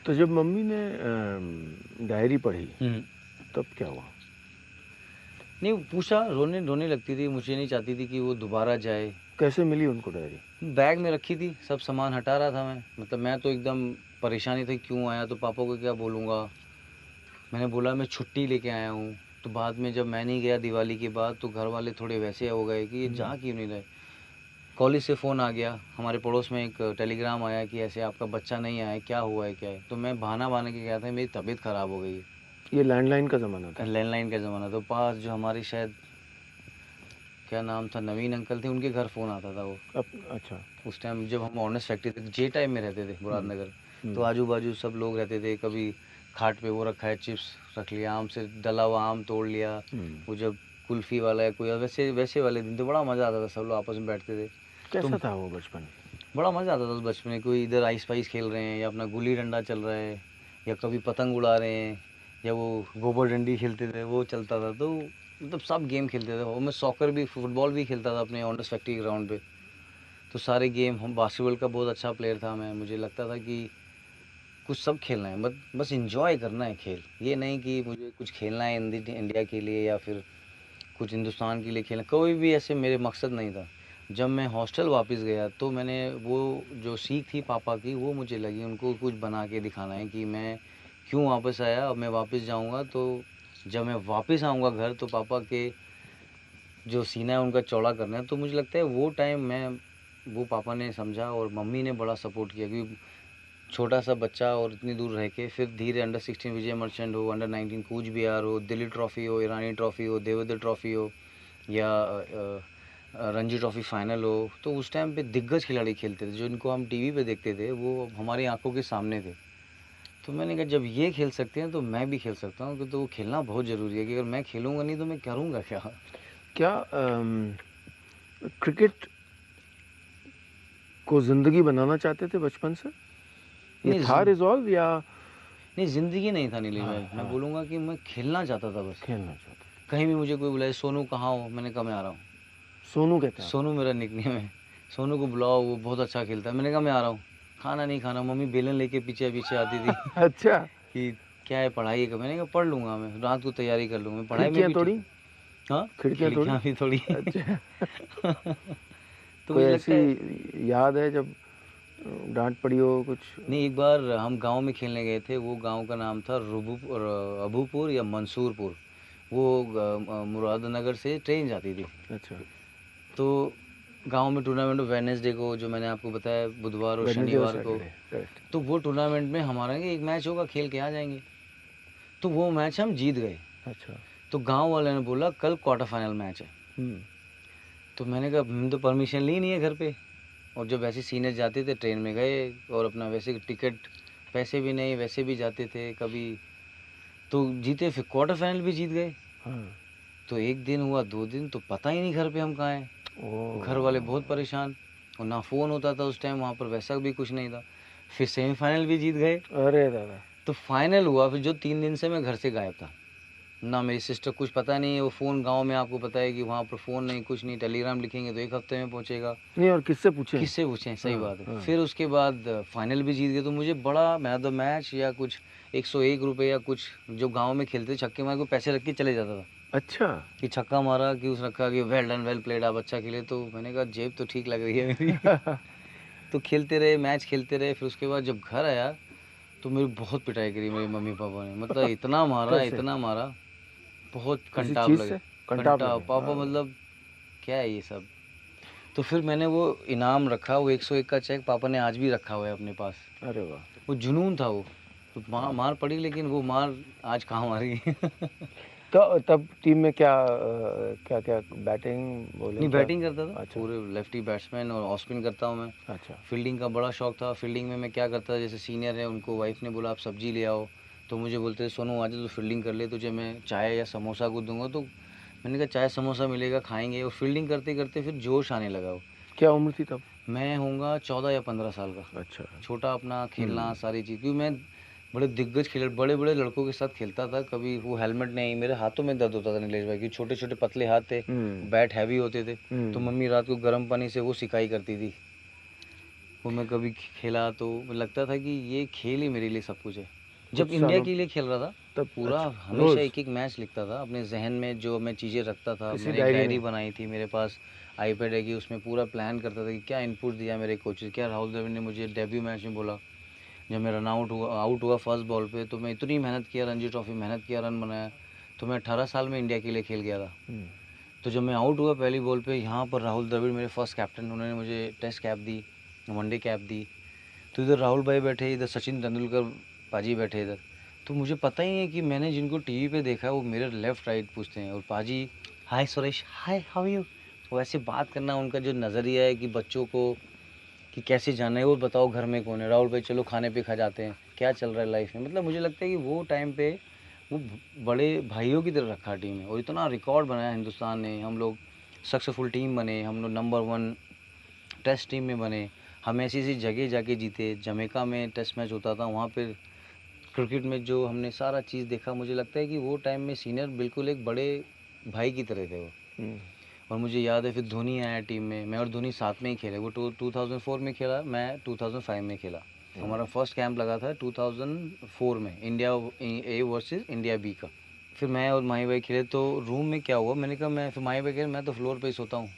तो जब मम्मी ने डायरी पढ़ी तब क्या हुआ? नहीं, वो पूछा, रोने रोने लगती थी, मुझे नहीं चाहती थी कि वो दोबारा जाए। कैसे मिली उनको डायरी? बैग में रखी थी, सब सामान हटा रहा था मैं, मतलब मैं तो एकदम परेशानी थी, क्यों आया, तो पापा को क्या बोलूँगा। मैंने बोला मैं छुट्टी लेके आया हूँ, तो बाद में जब मैं नहीं गया दिवाली के बाद, तो घर वाले थोड़े वैसे हो गए कि ये जा क्यों नहीं रहे। कॉलेज से फ़ोन आ गया, हमारे पड़ोस में एक टेलीग्राम आया कि ऐसे आपका बच्चा नहीं आया है, क्या हुआ है, क्या है। तो मैं बहाना बहाने के गया था, मेरी तबीयत ख़राब हो गई है। ये लैंडलाइन का ज़माना था? लैंडलाइन का ज़माना, तो पास जो हमारी शायद क्या नाम था, नवीन अंकल थे, उनके घर फ़ोन आता था वो। अच्छा। उस टाइम जब हम ऑनेस्ट फैक्ट्री थे, जे टाइम में रहते थे मुरादनगर, तो आजू बाजू सब लोग रहते थे। कभी खाट पे वो रखा है, चिप्स रख लिया, आम से डला हुआ आम तोड़ लिया। वो जब कुल्फ़ी वाला है कोई, वैसे वैसे वाले दिन तो बड़ा मज़ा आता था, सब लोग आपस में बैठते थे। कैसा था वो बचपन? बड़ा मज़ा आता था उस बचपन में, कोई इधर आइस पाइस खेल रहे हैं, या अपना गुल्ली डंडा चल रहा है, या कभी पतंग उड़ा रहे हैं, या वो गोबर डंडी खेलते थे, वो चलता था। तो मतलब सब गेम खेलते थे, और मैं सॉकर भी, फुटबॉल भी खेलता था अपने ऑनेस्ट फैक्ट्री ग्राउंड पे। तो सारे गेम, हम बास्केटबॉल का बहुत अच्छा प्लेयर था मैं, मुझे लगता था कि कुछ सब खेलना है, बस इंजॉय करना है खेल, ये नहीं कि मुझे कुछ खेलना है इंडिया के लिए या फिर कुछ हिंदुस्तान के लिए खेलना, कोई भी ऐसे मेरे मकसद नहीं था। जब मैं हॉस्टल वापस गया तो मैंने वो जो सीख थी पापा की, वो मुझे लगी, उनको कुछ बना के दिखाना है कि मैं क्यों वापस आया, और मैं वापस जाऊंगा तो जब मैं वापस आऊंगा घर, तो पापा के जो सीना है उनका चौड़ा करना है। तो मुझे लगता है वो टाइम मैं, वो पापा ने समझा, और मम्मी ने बड़ा सपोर्ट किया, क्योंकि छोटा सा बच्चा और इतनी दूर रह के फिर धीरे अंडर 16 विजय मर्चेंट हो, अंडर 19 कूच बिहार हो, दिल्ली ट्रॉफ़ी हो, ईरानी ट्रॉफ़ी हो, देवेंद्र ट्रॉफ़ी हो, या रणजी ट्रॉफ़ी फाइनल हो, तो उस टाइम पे दिग्गज खिलाड़ी खेलते थे, जो इनको हम टीवी पे देखते थे, वो हमारी आंखों के सामने थे। तो मैंने कहा जब ये खेल सकते हैं तो मैं भी खेल सकता हूँ, तो वो खेलना बहुत ज़रूरी है, कि अगर मैं खेलूँगा नहीं तो मैं करूँगा क्या। क्या क्रिकेट को ज़िंदगी बनाना चाहते थे बचपन से? ये था नहीं, रिज़ॉल्व या? नहीं, ज़िंदगी नहीं था नीलीश हाँ, भाई, मैं हाँ। बोलूँगा कि मैं खेलना चाहता था बस। खेलना चाहते कहीं भी मुझे कोई बुलाए, सोनू कहाँ हो, मैंने कहा मैं आ रहा हूँ। थे। सोनू कहते हैं सोनू आपको? मेरा निकनेम है, सोनू को बुलाओ, वो बहुत अच्छा खेलता है, मैंने कहा मैं आ रहा हूँ। खाना नहीं खाना, मम्मी बेलन लेके पीछे पीछे आती थी अच्छा। कि क्या है पढ़ाई का, मैंने कहा पढ़ लूँगा, मैं रात को तैयारी कर लूँगा, मैं पढ़ाई में खिड़कियाँ भी ठीक तोड़ी? हूँ। हाँ, खिड़कियाँ तोड़ी? खिड़कियाँ भी थोड़ी अच्छा। तो कोई मुझे लगता है, ऐसी याद है जब डाँट पड़ी हो कुछ? नहीं, एक बार हम गांव में खेलने गए थे, वो गांव का नाम था अबूपुर या मंसूरपुर। वो मुरादनगर से ट्रेन जाती थी। अच्छा। तो गांव में टूर्नामेंट, वेडनेसडे को, जो मैंने आपको बताया, बुधवार और वेडनेसडे और शनिवार को। Saturday, right. तो वो टूर्नामेंट में हमारा एक मैच होगा, खेल के आ जाएंगे। तो वो मैच हम जीत गए। अच्छा। तो गांव वाले ने बोला कल क्वार्टर फाइनल मैच है। तो मैंने कहा हमने तो परमिशन ली नहीं है घर पे, और जब वैसे सीनियर जाते थे ट्रेन में गए, और अपना वैसे टिकट, पैसे भी नहीं, वैसे भी जाते थे कभी, तो जीते, फिर क्वार्टर फाइनल भी जीत गए। हाँ। तो एक दिन हुआ, 2 दिन, तो पता ही नहीं घर पे हम कहाँ हैं। घर वाले बहुत ओह! परेशान, और ना फ़ोन होता था उस टाइम, वहाँ पर वैसा भी कुछ नहीं था। फिर सेमीफाइनल भी जीत गए। अरे दादा! तो फाइनल हुआ, फिर जो 3 दिन से मैं घर से गायब था, ना मेरी सिस्टर, कुछ पता नहीं है, वो फ़ोन गांव में आपको पता है कि वहाँ पर फ़ोन नहीं, कुछ नहीं, टेलीग्राम लिखेंगे तो 1 हफ्ते में पहुँचेगा, नहीं, और किससे पूछें? किससे पूछें, सही हाँ, बात है। हाँ। फिर उसके बाद फाइनल भी जीत गए, तो मुझे बड़ा मैन ऑफ द मैच या कुछ 101 रुपये या कुछ, जो गांव में खेलते छक्के मार को पैसे रख के चले जाता था, अच्छा। कि छक्का मारा कि उस रखा कि वेल डन, वेल प्लेड, आप अच्छा खेले। तो मैंने कहा जेब तो ठीक लग रही है मेरी तो खेलते रहे, मैच खेलते रहे। फिर उसके बाद जब घर आया, तो मेरी बहुत पिटाई करी मेरे मम्मी पापा ने, मतलब इतना मारा, कैसे? इतना मारा, बहुत किसी कंटाप चीज़ लगे। से? कंटाप कंटाप, लगे? पापा मतलब क्या है ये सब। तो फिर मैंने वो इनाम रखा, वो 101 का चेक पापा ने आज भी रखा हुआ है अपने पास। अरे वाह! वो जुनून था वो। तो मार मार पड़ी, लेकिन वो मार आज कहाँ मारी तो तब टीम में क्या-क्या बैटिंग, नहीं, बॉलिंग क्या? बैटिंग करता था, अच्छा, पूरे लेफ्टी बैट्समैन, और ऑफ स्पिन करता हूँ मैं। अच्छा। फील्डिंग का बड़ा शौक था। फील्डिंग में मैं क्या करता था, जैसे सीनियर है, उनको वाइफ ने बोला आप सब्जी ले आओ, तो मुझे बोलते थे सोनू आज तो फील्डिंग कर ले, तुझे मैं चाय या समोसा को दूंगा। तो मैंने कहा चाय समोसा मिलेगा, खाएंगे। और फील्डिंग करते करते फिर जोश आने लगा वो। क्या उम्र थी तब? मैं होऊंगा 14 या 15 साल का। अच्छा। छोटा, अपना खेलना हुँ। सारी चीज़, क्योंकि मैं बड़े दिग्गज खिलाड़ी, बड़े बड़े लड़कों के साथ खेलता था। कभी वो हेलमेट नहीं, मेरे हाथों में दर्द होता था नीलेश भाई, क्योंकि छोटे छोटे पतले हाथ थे, हुँ, बैट हैवी होते थे। तो हुँ। मम्मी रात को गर्म पानी से वो सिकाई करती थी। वो मैं कभी खेला तो लगता था कि ये खेल ही मेरे लिए सब कुछ है। जब कुछ इंडिया सालों के लिए खेल रहा था तब पूरा अच्छा, हमेशा रोज़ एक एक मैच लिखता था अपने जहन में, जो मैं चीज़ें रखता था। किसी मैंने एक डायरी डायरी में? बनाई थी, मेरे पास आईपैड है कि उसमें पूरा प्लान करता था कि क्या इनपुट दिया मेरे कोचेस, क्या राहुल द्रविड़ ने मुझे डेब्यू मैच में बोला। जब मैं रन आउट हुआ फर्स्ट बॉल पे, तो मैं इतनी मेहनत किया, रणजी ट्रॉफी मेहनत किया, रन बनाया। तो मैं 18 साल में इंडिया के लिए खेल गया था। हुँ, तो जब मैं आउट हुआ पहली बॉल पे, यहाँ पर राहुल द्रविड़ मेरे फर्स्ट कैप्टन, उन्होंने मुझे टेस्ट कैप दी, वनडे कैप दी। तो इधर राहुल भाई बैठे, इधर सचिन तेंदुलकर पाजी बैठे इधर। तो मुझे पता ही है कि मैंने जिनको टीवी पे देखा है वो मेरे लेफ़्ट राइट पूछते हैं, और पाजी हाय सुरेश, हाय हाउ यू। तो ऐसे बात करना, उनका जो नज़रिया है कि बच्चों को कि कैसे जाना है, और बताओ घर में कौन है, राहुल भाई चलो खाने पे खा जाते हैं, क्या चल रहा है लाइफ में। मतलब मुझे लगता है कि वो टाइम पे वो बड़े भाइयों की तरह रखा टीम है, और इतना रिकॉर्ड बनाया हिंदुस्तान ने। हम लोग सक्सेसफुल टीम बने, हम लोग नंबर 1 टेस्ट टीम में बने। हम ऐसी ऐसी जगह जाके जीते, जमैका में टेस्ट मैच होता था, वहाँ पे क्रिकेट में जो हमने सारा चीज़ देखा, मुझे लगता है कि वो टाइम में सीनियर बिल्कुल एक बड़े भाई की तरह थे वो। हुँ, और मुझे याद है फिर धोनी आया टीम में, मैं और धोनी साथ में ही खेले। वो 2004 में खेला, मैं 2005 में खेला। हुँ, हमारा फर्स्ट कैंप लगा था 2004 में, India A versus India B का। फिर मैं और माही भाई खेले, तो रूम में क्या हुआ, मैंने कहा, मैं फिर माही भाई कह रहे मैं तो फ्लोर पे ही सोता हूँ।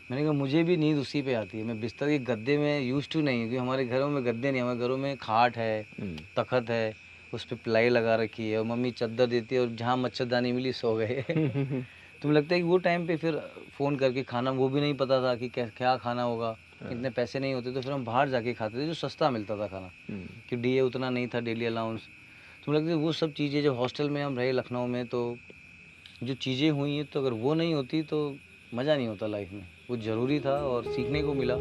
मैंने कहा मुझे भी नींद उसी पे आती है, मैं बिस्तर के गद्दे में यूज टू नहीं हूँ, क्योंकि हमारे घरों में गद्दे नहीं, हमारे घरों में खाट है, हुँ। तखत है, उस पर प्लाई लगा रखी है, और मम्मी चादर देती है, और जहाँ मच्छरदानी मिली सो गए। तो मुझे लगता है कि वो टाइम पे फिर फ़ोन करके खाना, वो भी नहीं पता था कि क्या क्या खाना होगा, हाँ, इतने पैसे नहीं होते, तो फिर हम बाहर जाके खाते थे जो सस्ता मिलता था खाना, हुँ, कि डीए उतना नहीं था, डेली अलाउंस। तो मुझे लगता है वो सब चीज़ें जब हॉस्टल में हम रहे लखनऊ में, तो जो चीज़ें हुई हैं, तो अगर वो नहीं होती तो मज़ा नहीं होता लाइफ में। वो ज़रूरी था और सीखने को मिला।